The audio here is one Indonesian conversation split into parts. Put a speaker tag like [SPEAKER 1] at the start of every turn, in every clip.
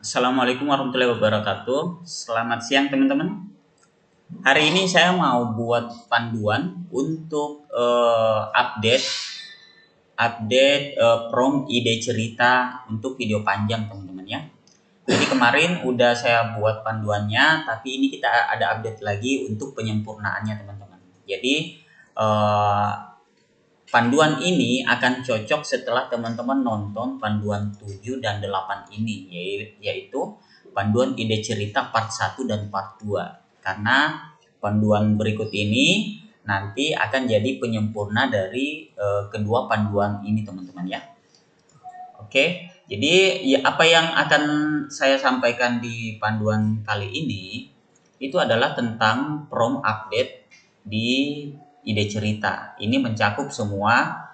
[SPEAKER 1] Assalamualaikum warahmatullahi wabarakatuh. Selamat siang teman-teman. Hari ini saya mau buat panduan untuk update prompt ide cerita untuk video panjang teman-teman ya. Jadi kemarin udah saya buat panduannya, tapi ini kita ada update lagi untuk penyempurnaannya teman-teman. Jadi panduan ini akan cocok setelah teman-teman nonton panduan 7 dan 8 ini, yaitu panduan ide cerita part 1 dan part 2. Karena panduan berikut ini nanti akan jadi penyempurna dari kedua panduan ini teman-teman ya. Oke, jadi ya, apa yang akan saya sampaikan di panduan kali ini itu adalah tentang prompt update di ide cerita. Ini mencakup semua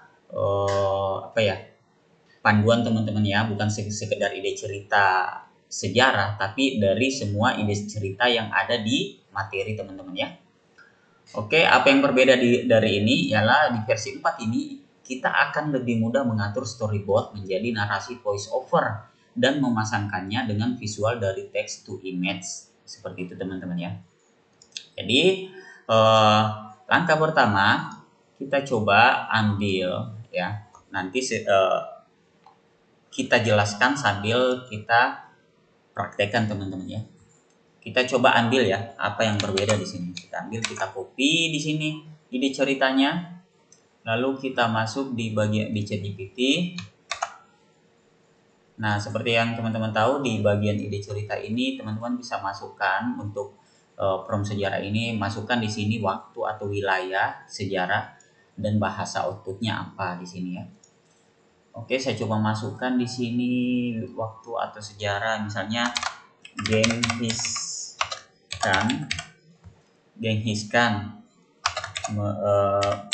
[SPEAKER 1] panduan teman-teman ya, bukan sekedar ide cerita sejarah, tapi dari semua ide cerita yang ada di materi teman-teman ya. Oke, apa yang berbeda dari ini ialah di versi 4 ini kita akan lebih mudah mengatur storyboard menjadi narasi voice over dan memasangkannya dengan visual dari text to image seperti itu teman-teman ya. Jadi langkah pertama kita coba ambil ya, nanti kita jelaskan sambil kita praktekkan teman-teman ya. Kita coba ambil ya apa yang berbeda di sini. Kita ambil, kita copy di sini ide ceritanya, lalu kita masuk di bagian di ChatGPT. Nah, seperti yang teman-teman tahu, di bagian ide cerita ini teman-teman bisa masukkan untuk prompt sejarah ini, masukkan di sini waktu atau wilayah sejarah dan bahasa outputnya apa di sini ya. Oke, saya coba masukkan di sini waktu atau sejarah, misalnya Genghis Khan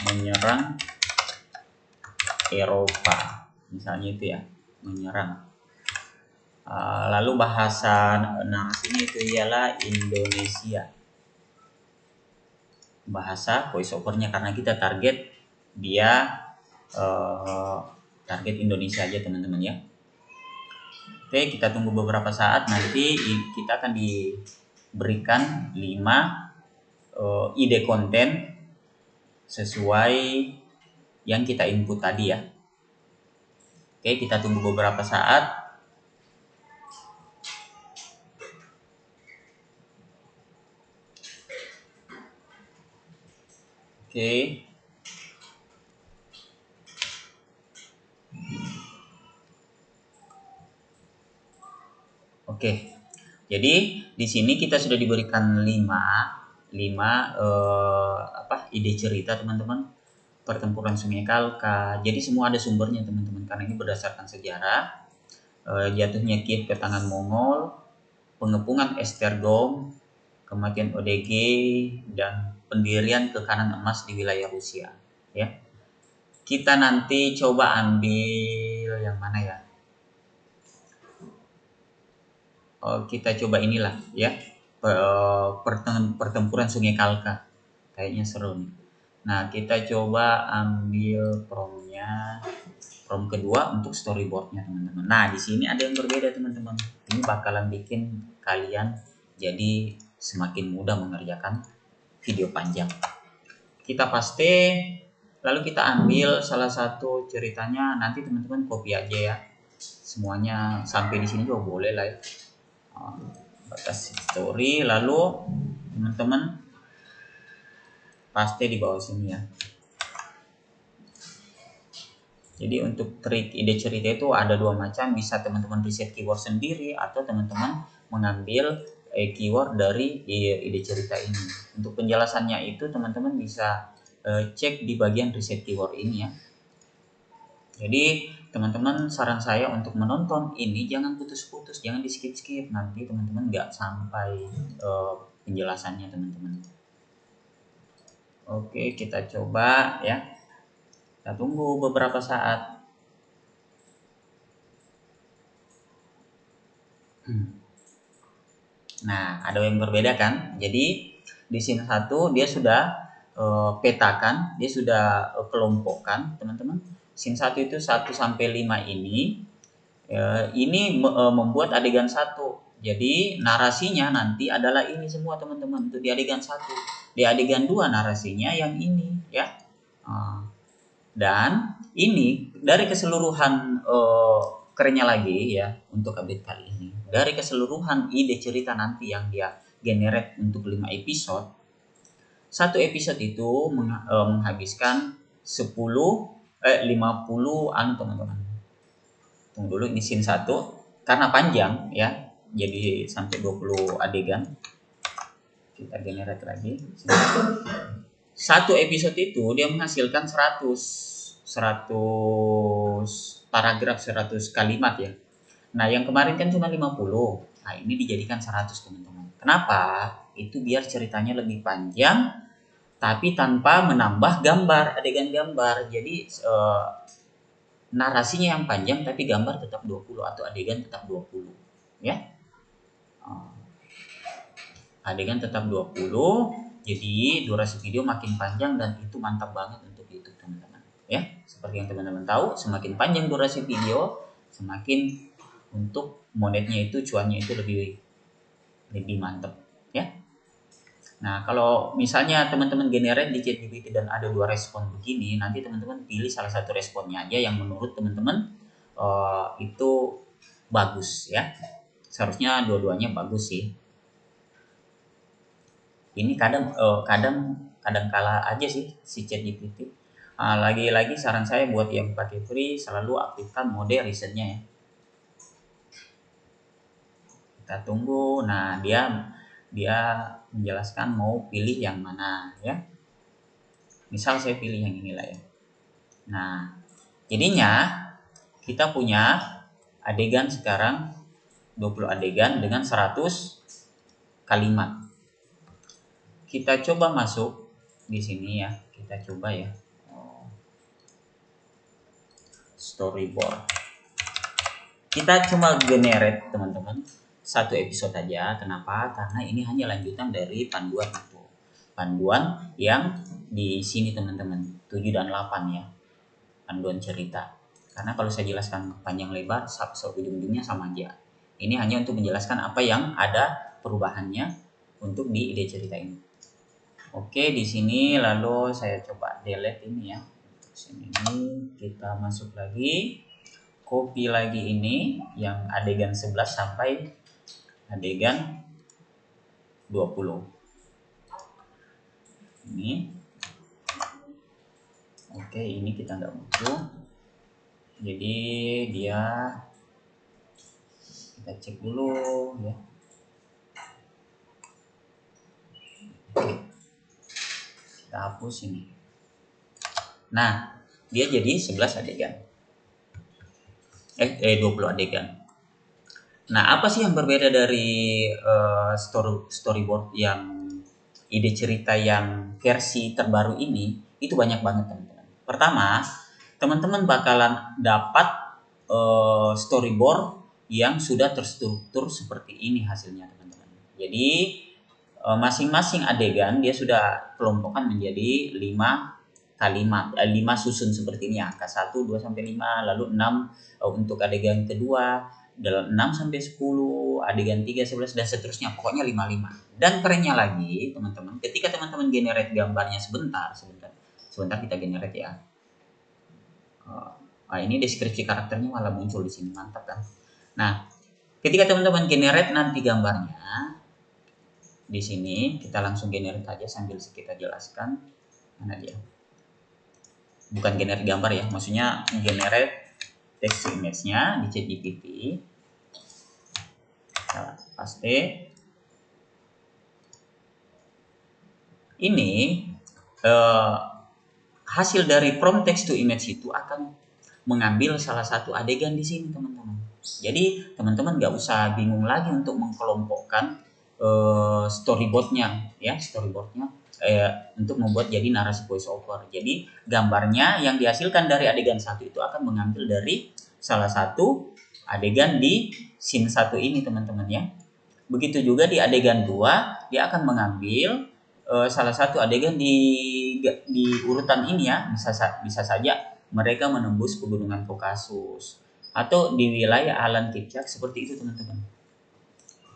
[SPEAKER 1] menyerang Eropa, misalnya itu ya, menyerang. Lalu bahasa narasinya itu ialah Indonesia. Bahasa voice overnya karena kita target dia target Indonesia aja teman-teman ya. Oke, kita tunggu beberapa saat, nanti kita akan diberikan 5 ide konten sesuai yang kita input tadi ya. Oke, kita tunggu beberapa saat. Oke. Oke. Jadi di sini kita sudah diberikan 5 ide cerita teman-teman. Pertempuran Sungai Kalka. Jadi semua ada sumbernya teman-teman, karena ini berdasarkan sejarah. Jatuhnya Kiev ke tangan Mongol, pengepungan Esztergom, kematian ODG, dan pendirian kekanan emas di wilayah Rusia ya. Kita nanti coba ambil yang mana ya, kita coba inilah ya, pertempuran Sungai Kalka, kayaknya seru nih. Nah, kita coba ambil prompt kedua untuk storyboardnya teman-teman. Nah, di sini ada yang berbeda teman-teman. Ini bakalan bikin kalian jadi semakin mudah mengerjakan video panjang. Kita paste, lalu kita ambil salah satu ceritanya. Nanti teman-teman copy aja ya, semuanya sampai di sini juga boleh lah ya. Batas story, lalu teman-teman paste di bawah sini ya. Jadi untuk trik ide cerita itu ada 2 macam, bisa teman-teman riset keyword sendiri atau teman-teman mengambil keyword dari ide cerita ini. Untuk penjelasannya itu teman-teman bisa cek di bagian riset keyword ini ya. Jadi teman-teman, saran saya untuk menonton ini jangan putus-putus, jangan di skip-skip, nanti teman-teman nggak sampai penjelasannya teman-teman. Oke, kita coba ya. Kita tunggu beberapa saat. Nah, ada yang berbeda kan? Jadi di scene 1 dia sudah petakan, dia sudah kelompokkan teman-teman. Scene 1 itu 1 sampai 5 ini Ini membuat adegan satu. Jadi narasinya nanti adalah ini semua teman-teman untuk di adegan satu. Di adegan 2 narasinya yang ini ya. Dan ini dari keseluruhan kerennya lagi ya untuk update kali ini. Dari keseluruhan ide cerita nanti yang dia generate untuk 5 episode, satu episode itu menghabiskan 50 teman-teman. Tunggu dulu, ini scene 1 karena panjang ya. Jadi sampai 20 adegan. Kita generate lagi. Satu episode itu dia menghasilkan 100 paragraf, 100 kalimat ya. Nah, yang kemarin kan cuma 50. Nah, ini dijadikan 100 teman-teman. Kenapa? Itu biar ceritanya lebih panjang tapi tanpa menambah gambar, adegan gambar. Jadi narasinya yang panjang tapi gambar tetap 20 atau adegan tetap 20 ya. Adegan tetap 20, jadi durasi video makin panjang dan itu mantap banget untuk YouTube teman-teman ya. Seperti yang teman-teman tahu, semakin panjang durasi video semakin untuk monetnya itu, cuannya itu lebih mantap ya. Nah, kalau misalnya teman-teman generate di ChatGPT dan ada 2 respon begini, nanti teman-teman pilih salah satu responnya aja yang menurut teman-teman itu bagus ya. Seharusnya dua-duanya bagus sih. Ini kadang kala aja sih si ChatGPT. Lagi-lagi saran saya buat yang pakai free selalu aktifkan mode risetnya ya. Kita tunggu. Nah, dia menjelaskan mau pilih yang mana ya. Misal saya pilih yang inilah ya. Nah, jadinya kita punya adegan sekarang 20 adegan dengan 100 kalimat. Kita coba masuk di sini ya. Kita coba ya. Storyboard. Kita cuma generate teman-teman satu episode aja. Kenapa? Karena ini hanya lanjutan dari panduan itu. Panduan yang di sini teman-teman 7 dan 8 ya. Panduan cerita. Karena kalau saya jelaskan panjang lebar, ujung-ujungnya sama aja. Ini hanya untuk menjelaskan apa yang ada perubahannya untuk di ide cerita ini. Oke, di sini lalu saya coba delete ini ya. Sini kita masuk lagi, copy lagi ini yang adegan 11 sampai adegan 20. Ini. Oke, ini kita nggak butuh. Jadi dia kita cek dulu ya. Oke. Kita hapus ini. Nah, dia jadi 11 adegan. 20 adegan. Nah, apa sih yang berbeda dari storyboard yang ide cerita yang versi terbaru ini? Itu banyak banget teman-teman. Pertama, teman-teman bakalan dapat storyboard yang sudah terstruktur seperti ini hasilnya teman-teman. Jadi masing-masing adegan dia sudah kelompokkan menjadi 5 kalimat, 5 susun seperti ini, angka 1, 2 sampai 5, lalu 6 untuk adegan kedua, dalam 6 sampai 10, adegan 3, 11 dan seterusnya, pokoknya 5. Dan kerennya lagi, teman-teman, ketika teman-teman generate gambarnya sebentar kita generate ya. Ini deskripsi karakternya malah muncul di sini, mantap kan? Nah, ketika teman-teman generate nanti gambarnya di sini, kita langsung generate aja sambil kita jelaskan mana dia. Bukan generate gambar ya, maksudnya generate text to image-nya di ChatGPT. Kita paste. Ini hasil dari from text to image itu akan mengambil salah satu adegan di sini teman-teman. Jadi teman-teman nggak usah bingung lagi untuk mengkelompokkan storyboardnya untuk membuat jadi narasi voice over. Jadi gambarnya yang dihasilkan dari adegan 1 itu akan mengambil dari salah satu adegan di scene 1 ini teman-teman ya. Begitu juga di adegan 2 dia akan mengambil salah satu adegan di urutan ini ya. Bisa saja mereka menembus pegunungan Kaukasus, atau di wilayah Alan Kipchak seperti itu teman-teman.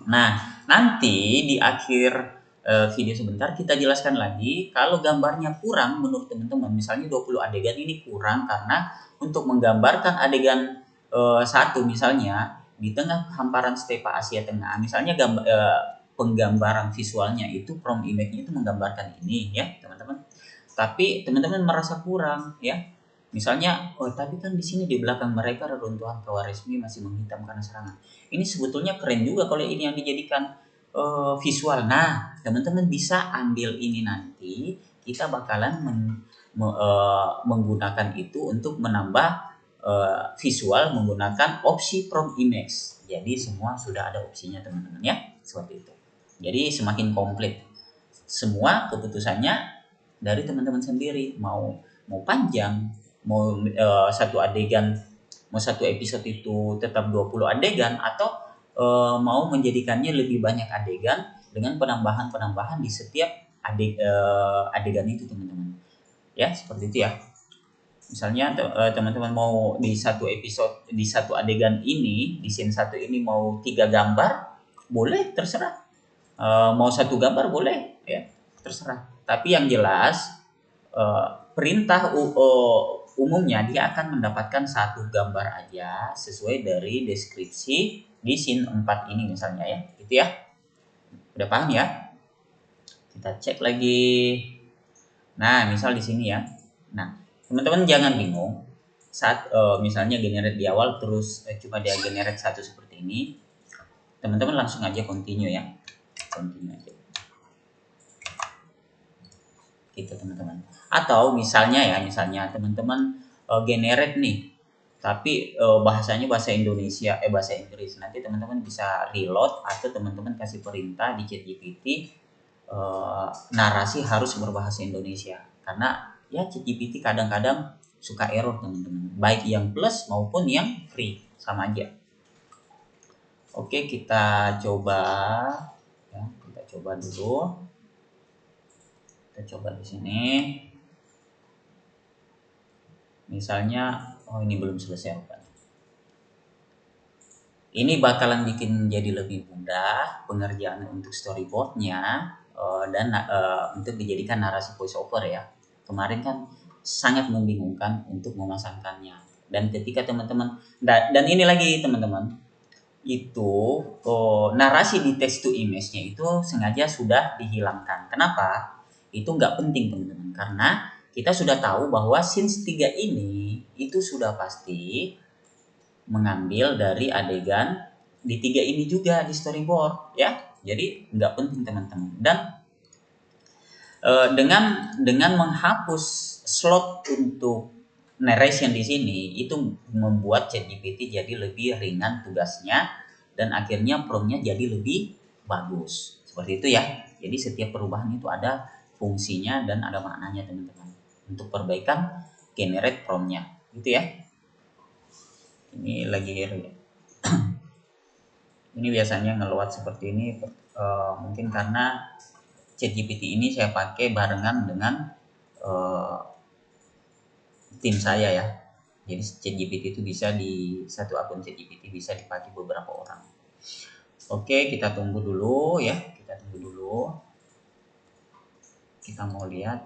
[SPEAKER 1] Nah, nanti di akhir video sebentar kita jelaskan lagi kalau gambarnya kurang menurut teman-teman, misalnya 20 adegan ini kurang karena untuk menggambarkan adegan satu misalnya di tengah hamparan stepa Asia Tengah, misalnya penggambaran visualnya itu prompt image-nya itu menggambarkan ini ya teman-teman, tapi teman-teman merasa kurang ya. Misalnya, oh tapi kan di sini di belakang mereka reruntuhan Khawarizmi masih menghitam karena serangan. Ini sebetulnya keren juga kalau ini yang dijadikan visual. Nah, teman-teman bisa ambil ini nanti, kita bakalan menggunakan itu untuk menambah visual menggunakan opsi prompt image. Jadi semua sudah ada opsinya teman-teman ya, seperti itu. Jadi semakin komplit. Semua keputusannya dari teman-teman sendiri, mau panjang, mau satu adegan, mau satu episode itu tetap 20 adegan atau mau menjadikannya lebih banyak adegan dengan penambahan-penambahan di setiap adegan itu teman-teman. Ya, seperti itu ya. Misalnya teman-teman mau di satu episode, di satu adegan ini, di scene satu ini mau 3 gambar, boleh, terserah. Mau 1 gambar boleh, ya, terserah. Tapi yang jelas perintah umumnya dia akan mendapatkan 1 gambar aja sesuai dari deskripsi di scene 4 ini misalnya ya, gitu ya. Udah paham ya? Kita cek lagi. Nah, misal di sini ya. Nah, teman-teman jangan bingung saat misalnya generate di awal terus cuma dia generate 1 seperti ini. Teman-teman langsung aja continue ya. Continue aja. Gitu teman-teman. Atau misalnya teman-teman generate nih, tapi bahasanya bahasa Indonesia, bahasa Inggris. Nanti teman-teman bisa reload atau teman-teman kasih perintah di ChatGPT narasi harus berbahasa Indonesia. Karena ya ChatGPT kadang-kadang suka error teman-teman, baik yang plus maupun yang free sama aja. Oke, kita coba ya, kita coba dulu. Kita coba di sini. Misalnya, oh ini belum selesai kan. Ini bakalan bikin jadi lebih mudah pengerjaan untuk storyboardnya dan untuk dijadikan narasi voice over ya. Kemarin kan sangat membingungkan untuk memasangkannya. Dan ketika teman-teman dan ini lagi teman-teman, itu narasi di text to image-nya itu sengaja sudah dihilangkan. Kenapa? Itu nggak penting teman-teman, karena kita sudah tahu bahwa scenes 3 ini itu sudah pasti mengambil dari adegan di 3 ini juga di storyboard ya. Jadi nggak penting teman-teman. Dan dengan menghapus slot untuk narration di sini itu membuat ChatGPT jadi lebih ringan tugasnya dan akhirnya prompt-nya jadi lebih bagus. Seperti itu ya. Jadi setiap perubahan itu ada fungsinya dan ada maknanya teman-teman untuk perbaikan generate prompt-nya gitu ya. Ini lagi ini biasanya ngeluat seperti ini mungkin karena ChatGPT ini saya pakai barengan dengan tim saya ya. Jadi ChatGPT itu bisa di satu akun ChatGPT bisa dipakai beberapa orang. Oke, kita tunggu dulu ya. Kita tunggu dulu. Kita mau lihat.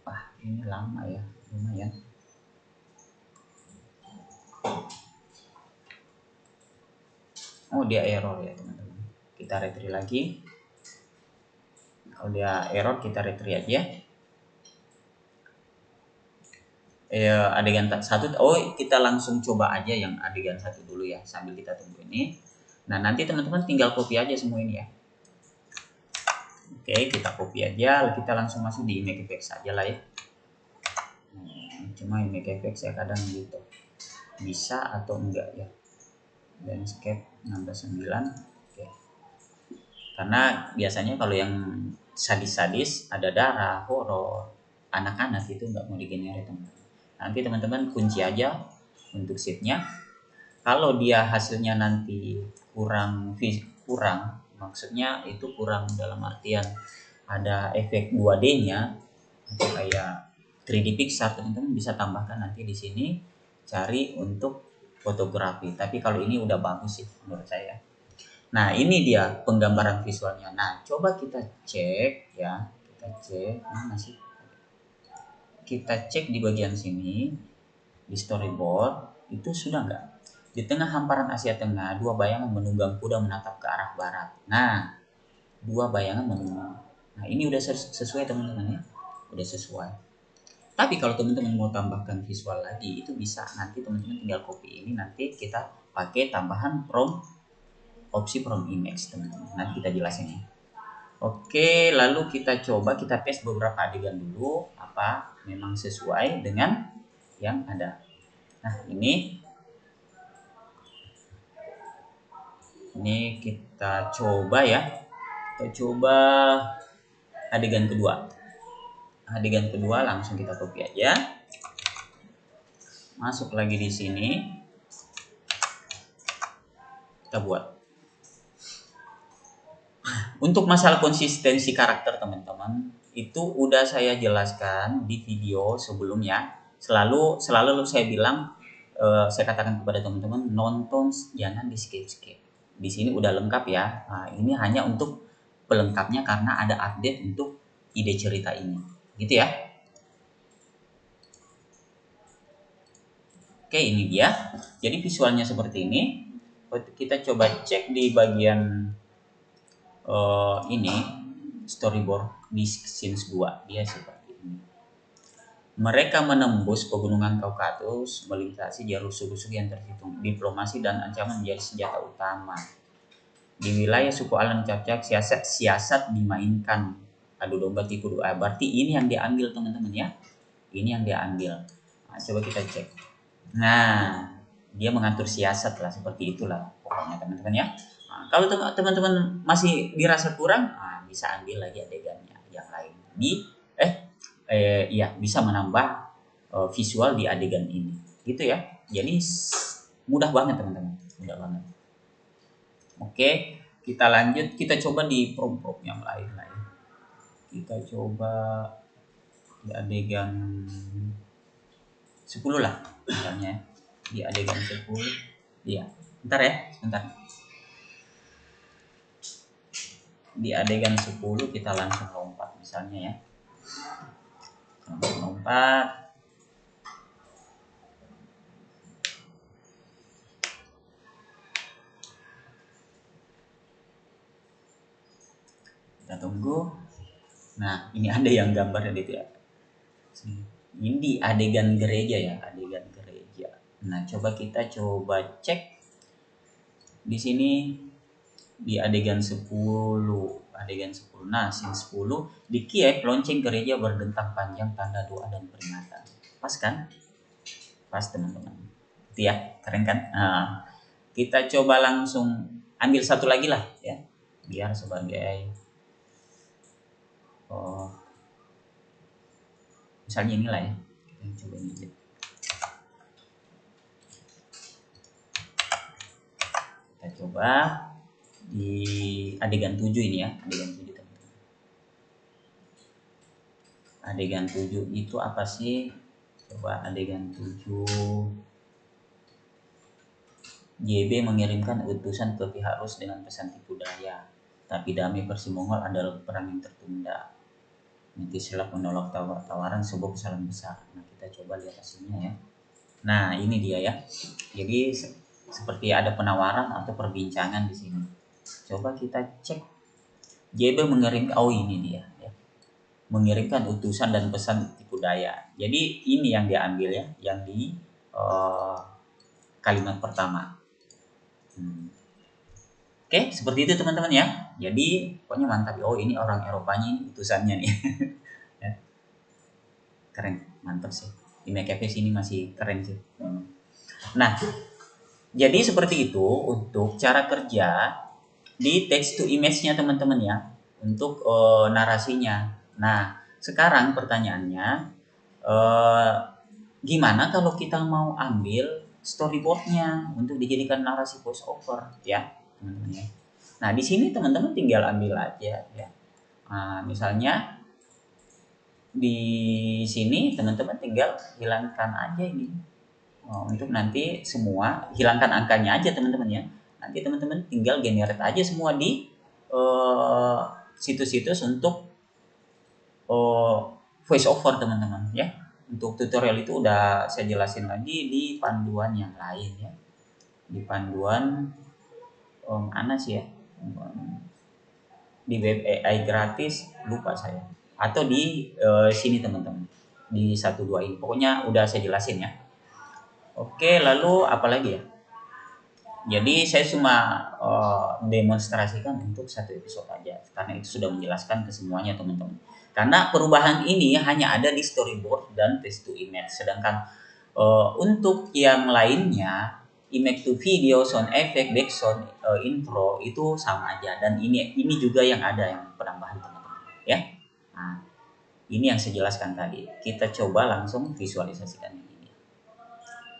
[SPEAKER 1] Wah, ini lama ya. Lumayan. Oh, dia error ya, teman-teman. Kita retry lagi. Kalau dia error, kita retry aja. Adegan 1, oh kita langsung coba aja yang adegan 1 dulu ya sambil kita tunggu ini. Nah nanti teman-teman tinggal copy aja semua ini ya. Oke, kita copy aja, kita langsung masuk di Image Effects aja lah ya. Cuma Image Effects ya kadang gitu bisa atau enggak ya. Landscape 16:9. Oke. Karena biasanya kalau yang sadis-sadis ada darah, horor, anak-anak itu nggak mau digenerate teman-teman. Nanti teman-teman kunci aja untuk sheetnya. Kalau dia hasilnya nanti kurang, maksudnya itu kurang dalam artian ada efek 2D-nya atau kayak 3D Pixar, teman-teman bisa tambahkan nanti di sini cari untuk fotografi. Tapi kalau ini udah bagus sih menurut saya. Nah, ini dia penggambaran visualnya. Nah, coba kita cek ya. Kita cek mana sih? Kita cek di bagian sini di storyboard itu sudah nggak? Di tengah hamparan Asia Tengah, dua bayangan menunggang kuda menatap ke arah barat. Nah, dua bayangan menunggang. Nah, ini udah sesuai teman-teman ya. Udah sesuai. Tapi kalau teman-teman mau tambahkan visual lagi, itu bisa. Nanti teman-teman tinggal copy ini, nanti kita pakai tambahan opsi from image teman-teman. Nanti kita jelasin ya. Oke, lalu kita coba kita tes beberapa adegan dulu apa memang sesuai dengan yang ada. Nah, ini kita coba ya. Kita coba adegan kedua. Adegan kedua langsung kita copy aja. Masuk lagi di sini. Kita buat. Untuk masalah konsistensi karakter teman-teman, itu udah saya jelaskan di video sebelumnya. Selalu saya bilang, saya katakan kepada teman-teman, nonton jangan di skip. Di sini udah lengkap ya. Nah, ini hanya untuk pelengkapnya karena ada update untuk ide cerita ini. Gitu ya. Oke, ini dia. Jadi visualnya seperti ini. Kita coba cek di bagian ini storyboard di scenes 2 dia seperti ini. Mereka menembus pegunungan Kaukasus, melintasi jalur suku-suku yang terhitung. Diplomasi dan ancaman menjadi senjata utama. Di wilayah suku Alan Capcak, siasat dimainkan. Adu domba tipu doa. Berarti ini yang diambil teman-teman ya. Ini yang diambil. Nah, coba kita cek. Nah, dia mengatur siasat lah, seperti itulah pokoknya teman-teman ya. Nah, kalau teman-teman masih dirasa kurang, bisa ambil lagi adegannya yang lain. Iya, bisa menambah visual di adegan ini. Gitu ya. Jadi mudah banget teman-teman, mudah banget. Oke, kita lanjut, kita coba di prompt yang lain. Kita coba di adegan 10 lah misalnya, di adegan 10. Iya, bentar ya, sebentar. Di adegan 10 kita langsung lompat misalnya ya. Langsung lompat. Kita tunggu. Nah, ini ada yang gambarnya gitu ya. Ini di adegan gereja ya, adegan gereja. Nah, coba cek di sini di adegan 10. Nah, scene 10 di Kiev, lonceng gereja berdentang panjang tanda doa dan peringatan. Pas kan? Pas teman-teman. Itu ya, keren kan? Nah, kita coba langsung ambil satu lagi lah ya, biar sebagai misalnya inilah ya. Kita coba ini aja. Kita coba di adegan 7 ini ya, adegan 7 teman-teman. Adegan 7 itu apa sih? Coba adegan 7. JB mengirimkan utusan ke pihak Rus dengan pesan tipu daya. Tapi damai versi Mongol adalah perang yang tertunda. Nanti Selap menolak tawaran sebuah kesalahan besar. Nah, kita coba lihat hasilnya ya. Nah, ini dia ya. Jadi seperti ada penawaran atau perbincangan di sini. Coba kita cek. JB mengirimkan, ini dia ya. Mengirimkan utusan dan pesan tipu daya. Jadi ini yang diambil ya, yang di kalimat pertama. Oke, seperti itu teman-teman ya. Jadi pokoknya mantap. Ini orang Eropanya, ini utusannya nih. Ya. Keren, mantap sih. Di Makepeace ini masih keren sih. Nah, jadi seperti itu untuk cara kerja di text to image-nya teman-teman ya, untuk narasinya. Nah, sekarang pertanyaannya, gimana kalau kita mau ambil storyboardnya untuk dijadikan narasi voice over ya teman-teman ya. Nah, di sini teman-teman tinggal ambil aja ya. Nah, misalnya di sini teman-teman tinggal hilangkan aja ini. Untuk nanti semua hilangkan angkanya aja teman-teman ya. Nanti teman-teman tinggal generate aja semua di situs-situs untuk voice over teman-teman ya. Untuk tutorial itu udah saya jelasin lagi di panduan yang lain ya. Di panduan mana sih ya? Di web AI gratis lupa saya. Atau di sini teman-teman. Di 12 ini. Pokoknya udah saya jelasin ya. Oke, lalu apa lagi ya? Jadi saya cuma demonstrasikan untuk satu episode aja karena itu sudah menjelaskan ke semuanya teman-teman. Karena perubahan ini hanya ada di storyboard dan text to image. Sedangkan untuk yang lainnya image to video, sound effect, background, intro itu sama aja dan ini juga yang ada yang penambahan teman-teman ya. Nah, ini yang saya jelaskan tadi. Kita coba langsung visualisasikan ini.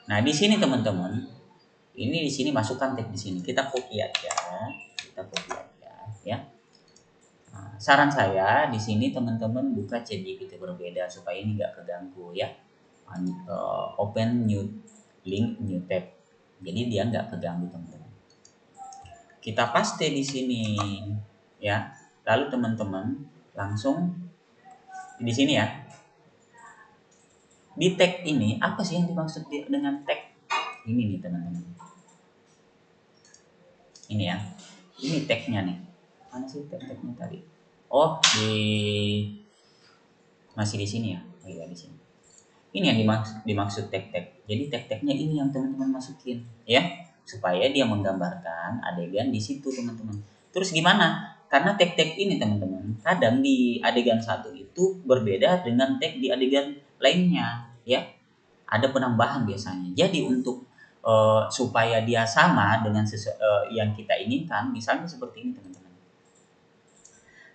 [SPEAKER 1] Nah, di sini teman-teman ini di sini masukkan tag di sini, kita copy aja ya. Nah, saran saya di sini teman-teman buka ChatGPT berbeda supaya ini nggak keganggu ya. Open new link new tab, jadi dia nggak keganggu teman-teman. Kita paste di sini ya, lalu teman-teman langsung di sini ya. Di tag ini apa sih yang dimaksud dengan tag ini nih teman-teman? Ini ya, ini tagnya nih, mana sih tag-tagnya tadi? Oh, masih di sini ya. Oh iya, di sini. Ini yang dimaksud tag-tag. Jadi tag-tagnya ini yang teman-teman masukin ya, supaya dia menggambarkan adegan di situ teman-teman. Terus gimana? Karena tag-tag ini teman-teman kadang di adegan satu itu berbeda dengan tag di adegan lainnya ya. Ada penambahan biasanya. Jadi untuk supaya dia sama dengan yang kita inginkan, misalnya seperti ini teman-teman.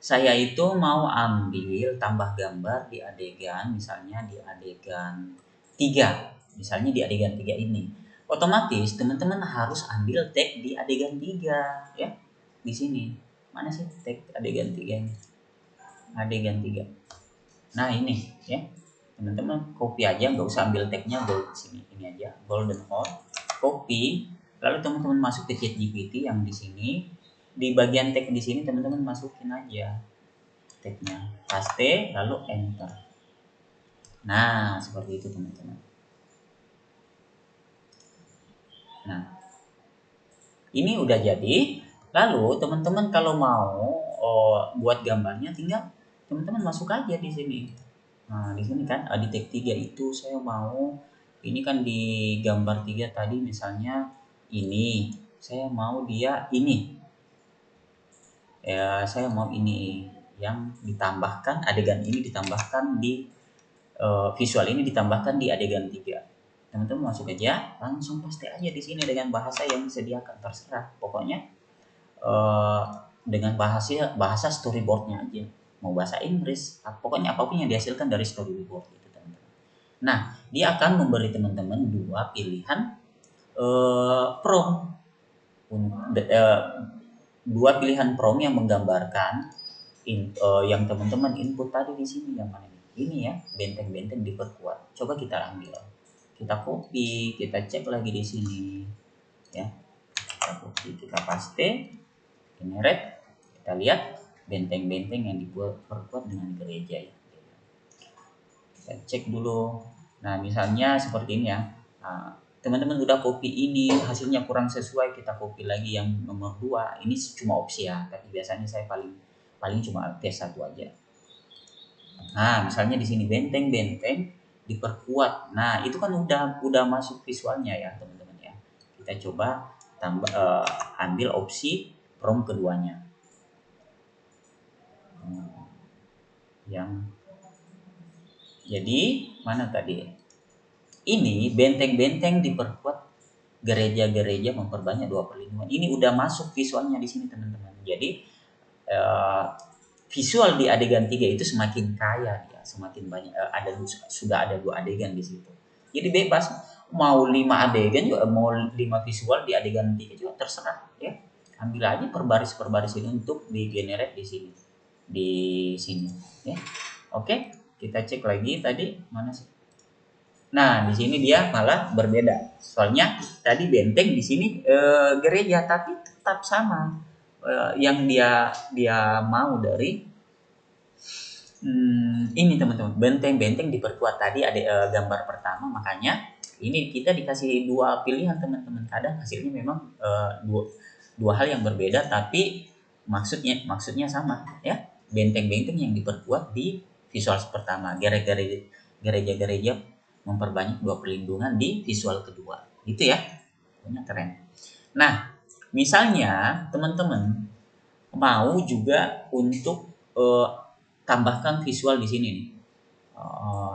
[SPEAKER 1] Saya itu mau ambil tambah gambar di adegan, misalnya di adegan 3. Misalnya di adegan 3 ini. Otomatis teman-teman harus ambil tag di adegan 3 ya. Di sini. Mana sih tag adegan 3 ini? Adegan 3. Nah, ini ya. Teman-teman copy aja, nggak usah ambil tagnya bold sini. Ini aja, golden hole. Copy, lalu teman-teman masuk ke ChatGPT yang di sini. Di bagian tag di sini teman-teman masukin aja tagnya, paste lalu enter. Nah, seperti itu teman-teman. Nah, ini udah jadi. Lalu teman-teman kalau mau buat gambarnya tinggal teman-teman masuk aja di sini. Nah, di sini kan di tag 3 itu saya mau ini kan di gambar 3 tadi misalnya ini saya mau dia ini. Ya, saya mau ini yang ditambahkan adegan ini ditambahkan di visual ini ditambahkan di adegan 3. Teman-teman masuk aja, langsung paste aja di sini dengan bahasa yang disediakan, terserah. Pokoknya dengan bahasa storyboardnya aja. Mau bahasa Inggris, pokoknya apapun yang dihasilkan dari storyboard itu teman-teman. Nah, dia akan memberi teman-teman dua pilihan prompt. Dua pilihan prompt yang menggambarkan yang teman-teman input tadi di sini yang mana nih? Ini ya, benteng-benteng diperkuat. Coba kita ambil. Kita copy, kita cek lagi di sini. Ya. Kita copy, kita paste, generate. Kita lihat benteng-benteng yang diperkuat dengan gereja ya. Kita cek dulu. Nah, misalnya seperti ini ya. Nah, teman-teman udah copy ini, hasilnya kurang sesuai, kita copy lagi yang nomor 2. Ini cuma opsi ya, tapi biasanya saya paling cuma tes satu aja. Nah, misalnya di sini benteng-benteng diperkuat. Nah, itu kan udah masuk visualnya ya, teman-teman ya. Kita coba ambil opsi prompt keduanya. Yang jadi mana tadi? Ini benteng-benteng diperkuat, gereja-gereja memperbanyak 2/5. Ini udah masuk visualnya di sini, teman-teman. Jadi visual di adegan 3 itu semakin kaya ya, semakin banyak sudah ada 2 adegan di situ. Jadi bebas mau 5 adegan juga, mau 5 visual di adegan 3 juga terserah ya. Ambil aja per baris ini untuk di generate di sini ya. Oke, kita cek lagi tadi mana sih? Nah, di sini dia malah berbeda. Soalnya tadi benteng, di sini gereja, tapi tetap sama. Yang dia mau dari ini teman-teman, benteng-benteng diperkuat tadi ada gambar pertama, makanya ini kita dikasih dua pilihan teman-teman. Kadang hasilnya memang dua hal yang berbeda, tapi maksudnya sama ya. Benteng-benteng yang diperkuat di visual pertama, gereja-gereja memperbanyak dua perlindungan di visual kedua, gitu ya. Pokoknya keren. Nah, misalnya teman-teman mau juga untuk tambahkan visual di sini nih.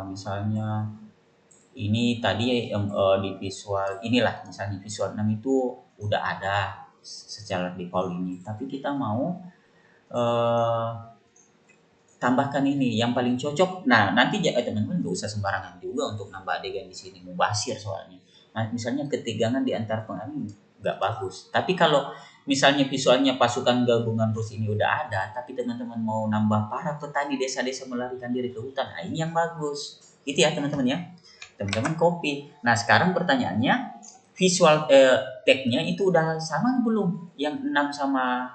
[SPEAKER 1] Misalnya ini tadi yang di visual inilah, misalnya visual 6 itu udah ada secara default ini, tapi kita mau eh, tambahkan ini yang paling cocok. Nah, nanti teman-teman nggak usah sembarangan juga untuk nambah adegan di sini, mubasir soalnya. Nah, misalnya ketegangan di antar pengalih nggak bagus. Tapi kalau misalnya visualnya pasukan gabungan Rus ini udah ada, tapi teman-teman mau nambah para petani desa-desa melarikan diri ke hutan, nah ini yang bagus. Gitu ya teman-teman ya. Teman-teman copy. Nah, sekarang pertanyaannya, visual tag-nya itu udah sama belum? Yang 6 sama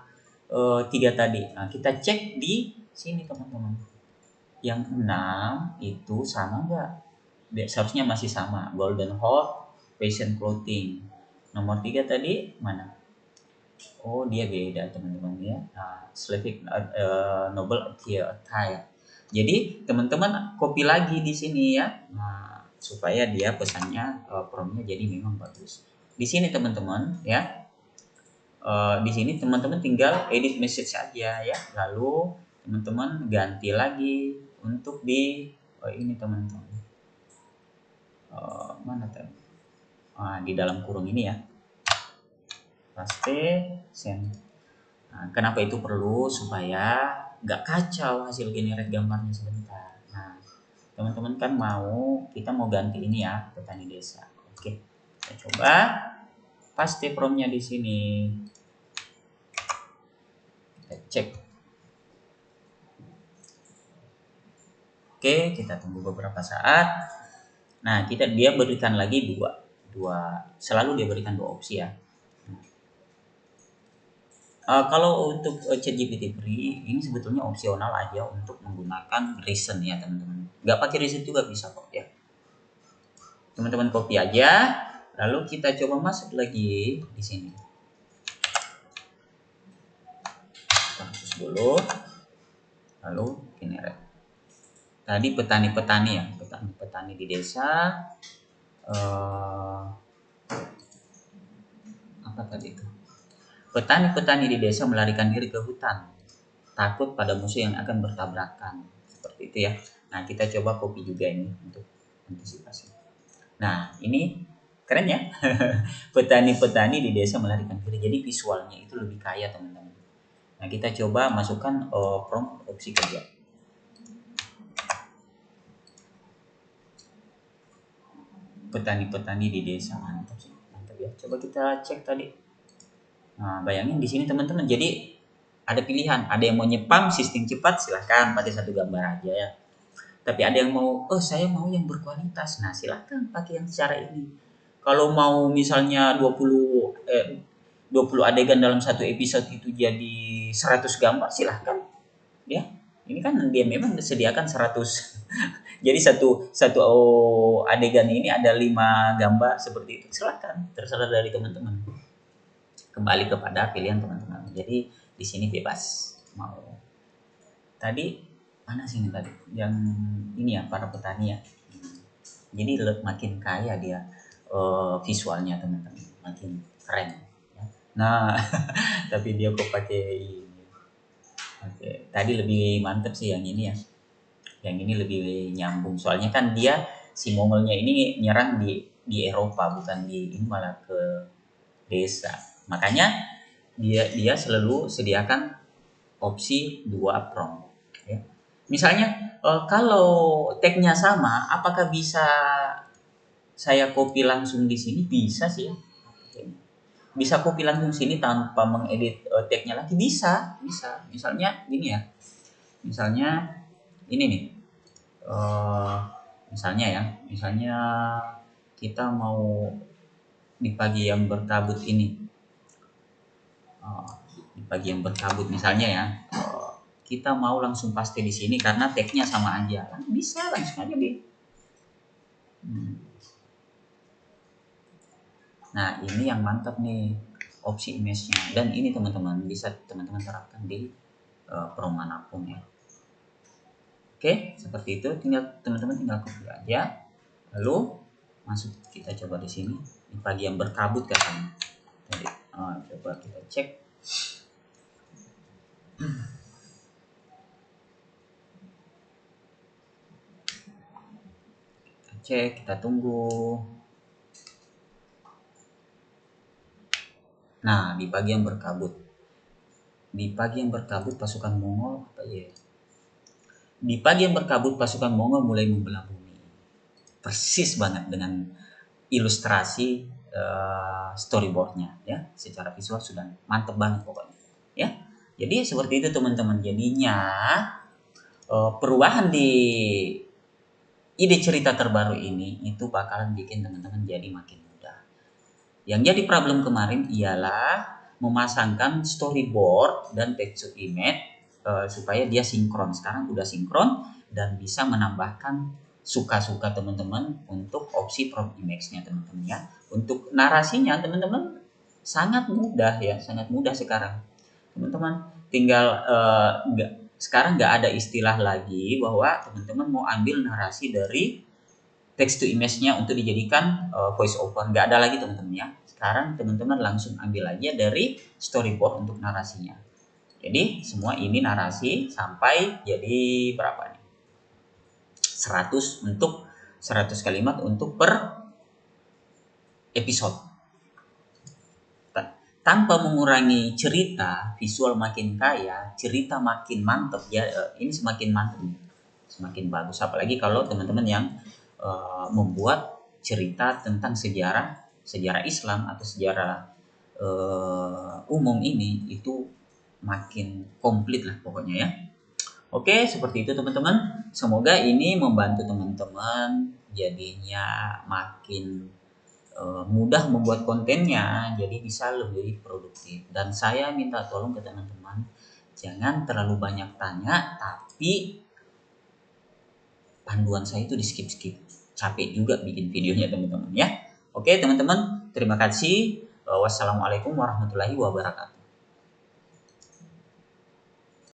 [SPEAKER 1] 3 tadi. Nah, kita cek di sini teman-teman. Yang 6 itu sama nggak? Seharusnya masih sama. Golden Hot, Fashion Clothing. Nomor 3 tadi mana? Oh, dia beda teman-teman ya. Nah, Slavic Noble Attire. Jadi teman-teman copy lagi di sini ya. Nah, supaya dia pesannya promnya jadi memang bagus. Di sini teman-teman ya. Di sini teman-teman tinggal edit message saja ya. Lalu teman-teman ganti lagi untuk di ini teman-teman. Mana tadi? Di dalam kurung ini ya. Paste send. Nah, kenapa itu perlu? Supaya nggak kacau hasil generate gambarnya sebentar. Nah, teman-teman kan kita mau ganti ini ya, petani desa. Oke, kita coba paste promnya di sini. Kita cek. Oke, kita tunggu beberapa saat. Nah, dia berikan lagi selalu dia berikan dua opsi ya. Kalau untuk ChatGPT Free ini sebetulnya opsional aja untuk menggunakan reason ya teman-teman. Nggak pakai reason juga bisa kok ya. Teman-teman copy aja, lalu kita coba masuk lagi di sini. Kasus dulu, lalu generate. Tadi petani-petani ya, petani-petani di desa. Apa tadi itu? Petani-petani di desa melarikan diri ke hutan, takut pada musuh yang akan bertabrakan. Seperti itu ya. Nah, kita coba copy juga ini untuk antisipasi. Nah, ini keren ya. Petani-petani di desa melarikan diri. Jadi visualnya itu lebih kaya, teman-teman. Nah, kita coba masukkan prompt opsi kedua. Petani-petani di desa, mantap sih. Mantap ya. Coba kita cek tadi. Nah, bayangin di sini teman-teman. Jadi ada pilihan, ada yang mau nyepam sistem cepat, silahkan pakai satu gambar aja ya. Tapi ada yang mau, saya mau yang berkualitas, nah silahkan pakai yang secara ini. Kalau mau misalnya 20 adegan dalam satu episode itu jadi 100 gambar, silahkan ya. Ini kan dia memang disediakan 100. Jadi satu adegan ini ada 5 gambar seperti itu, silahkan, terserah dari teman-teman. Kembali kepada pilihan teman-teman. Jadi di sini bebas mau. Tadi mana sih ini tadi? Yang ini ya, para petani ya. Jadi makin kaya dia visualnya teman-teman, makin keren. Ya. Nah, tapi dia kok pakai ini. Oke, tadi lebih mantep sih yang ini ya. Yang ini lebih nyambung. Soalnya kan dia si Mongolnya ini nyerang di Eropa, bukan di ini, malah ke desa. Makanya dia selalu sediakan opsi 2 prompt ya. Misalnya kalau tagnya sama, apakah bisa saya copy langsung di sini? Bisa sih ya. Bisa copy langsung sini tanpa mengedit tagnya lagi, bisa. Misalnya gini ya. Misalnya ini nih. Misalnya kita mau di pagi yang berkabut ini, di pagi yang berkabut misalnya ya, kita mau langsung paste di sini karena tagnya sama aja, kan bisa langsung aja deh. Nah ini yang mantap nih, opsi image-nya, dan ini teman-teman bisa teman-teman terapkan di pro manapun ya. Oke, seperti itu, teman-teman tinggal copy aja, lalu masuk, kita coba di sini di pagi yang berkabut katanya. Jadi, coba kita cek. Kita tunggu. Nah, di pagi yang berkabut. Di pagi yang berkabut pasukan Mongol apa ya? Di pagi yang berkabut pasukan Mongol mulai membelah bumi. Persis banget dengan ilustrasi storyboardnya ya. Secara visual sudah mantep banget pokoknya ya. Jadi seperti itu teman-teman. Jadinya perubahan di ide cerita terbaru ini itu bakalan bikin teman-teman jadi makin mudah. Yang jadi problem kemarin ialah memasangkan storyboard dan text to image supaya dia sinkron. Sekarang udah sinkron dan bisa menambahkan suka-suka teman-teman untuk opsi prompt image-nya teman-teman ya. Untuk narasinya teman-teman sangat mudah ya, sangat mudah sekarang. Teman-teman tinggal sekarang nggak ada istilah lagi bahwa teman-teman mau ambil narasi dari text to image-nya untuk dijadikan voice over, nggak ada lagi teman-teman ya. Sekarang teman-teman langsung ambil aja dari storyboard untuk narasinya. Jadi semua ini narasi sampai jadi berapa nih? 100 untuk 100 kalimat untuk per episode. Tanpa mengurangi cerita, visual makin kaya, cerita makin mantep ya. Ini semakin mantep, semakin bagus. Apalagi kalau teman-teman yang membuat cerita tentang sejarah Islam atau sejarah umum ini, itu makin komplit lah pokoknya ya. Oke, seperti itu teman-teman. Semoga ini membantu teman-teman jadinya makin mudah membuat kontennya, jadi bisa lebih produktif. Dan saya minta tolong ke teman-teman, jangan terlalu banyak tanya, tapi panduan saya itu di skip-skip. Capek juga bikin videonya teman-teman ya. Oke teman-teman, terima kasih. Wassalamualaikum warahmatullahi wabarakatuh.